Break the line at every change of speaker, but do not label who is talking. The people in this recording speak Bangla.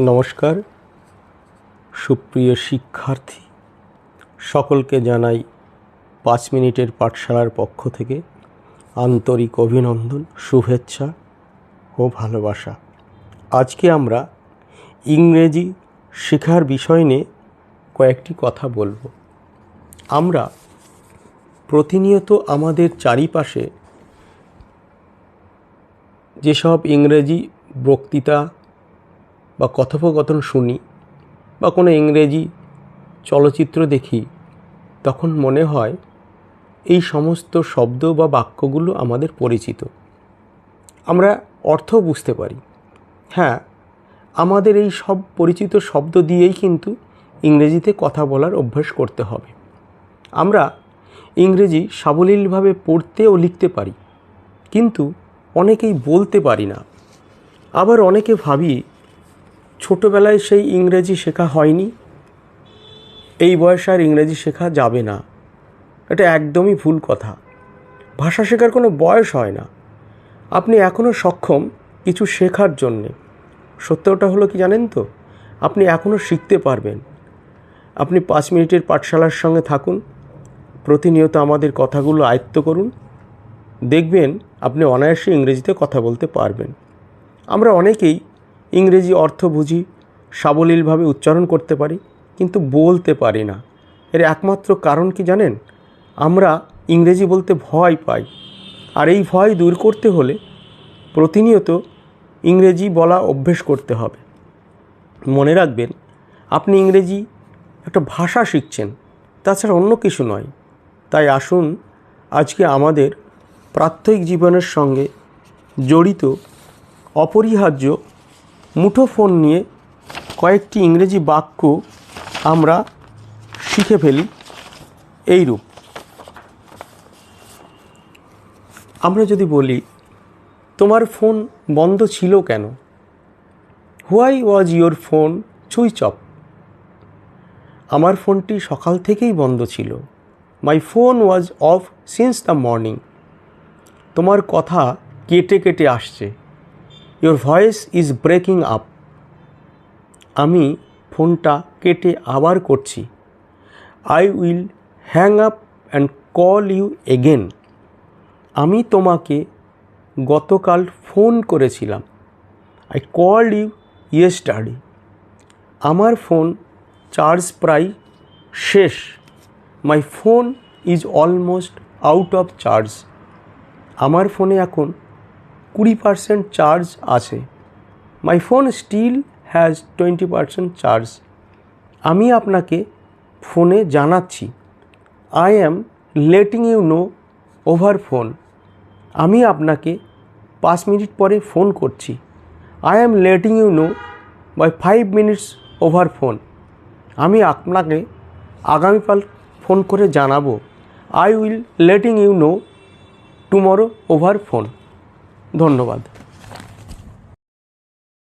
নমস্কার সুপ্রিয় শিক্ষার্থী সকলকে জানাই 5 মিনিটের পাঠশালার পক্ষ থেকে আন্তরিক অভিনন্দন, শুভেচ্ছা ও ভালোবাসা। আজকে আমরা ইংরেজি শেখার বিষয় নিয়ে কয়েকটি কথা বলবো। আমরা প্রতিনিয়ত আমাদের চারিপাশে যেসব ইংরেজি বক্তৃতা বা কথোপকথন শুনি বা কোনো ইংরেজি চলচ্চিত্র দেখি, তখন মনে হয় এই সমস্ত শব্দ বা বাক্যগুলো আমাদের পরিচিত, আমরা অর্থ বুঝতে পারি। হ্যাঁ, আমাদের এই সব পরিচিত শব্দ দিয়েই কিন্তু ইংরেজিতে কথা বলার অভ্যাস করতে হবে। আমরা ইংরেজি সাবলীলভাবে পড়তে ও লিখতে পারি, কিন্তু অনেকেই বলতে পারি না। আবার অনেকে ভাবি ছোটোবেলায় সেই ইংরেজি শেখা হয়নি, এই বয়সে আর ইংরেজি শেখা যাবে না। এটা একদমই ভুল কথা। ভাষা শেখার কোনো বয়স হয় না। আপনি এখনও সক্ষম কিছু শেখার জন্যে। সত্যটা হলো কি জানেন তো, আপনি এখনও শিখতে পারবেন। আপনি 5 মিনিটের পাঠশালার সঙ্গে থাকুন, প্রতিনিয়ত আমাদের কথাগুলো আয়ত্ত করুন, দেখবেন আপনি অনায়াসে ইংরেজিতে কথা বলতে পারবেন। আমরা অনেকেই ইংরেজি অর্থ বুঝি, সাবলীলভাবে উচ্চারণ করতে পারি, কিন্তু বলতে পারি না। এর একমাত্র কারণ কি জানেন? আমরা ইংরেজি বলতে ভয় পাই। আর এই ভয় দূর করতে হলে প্রতিনিয়ত ইংরেজি বলা অভ্যেস করতে হবে। মনে রাখবেন, আপনি ইংরেজি একটা ভাষা শিখছেন, তাছাড়া অন্য কিছু নয়। তাই আসুন আজকে আমাদের প্রাত্যহিক জীবনের সঙ্গে জড়িত অপরিহার্য মুঠোফোন নিয়ে কয়েকটি ইংরেজি বাক্য আমরা শিখে ফেলি। এইরূপ আমরা যদি বলি, তোমার ফোন বন্ধ ছিল কেন? Why was your phone switch off? আমার ফোনটি সকাল থেকেই বন্ধ ছিল। My phone was off since the morning. তোমার কথা কেটে কেটে আসছে। Your voice is breaking up. আমি ফোনটা কেটে আবার করছি। I will hang up and call you again. আমি তোমাকে গতকাল ফোন করেছিলাম। I called you yesterday. আমার ফোন চার্জ প্রায় শেষ। My phone is almost out of charge. আমার ফোনে এখন 20% চার্জ আছে। My phone still has 20% charge. আমি আপনাকে ফোনে জানাচ্ছি। I am letting you know over phone. আমি আপনাকে 5 মিনিট পরে ফোন করছি। I am letting you know by 5 minutes over phone. আমি আপনাকে আগামীকাল ফোন করে জানাবো। I will letting you know tomorrow over phone. ধন্যবাদ।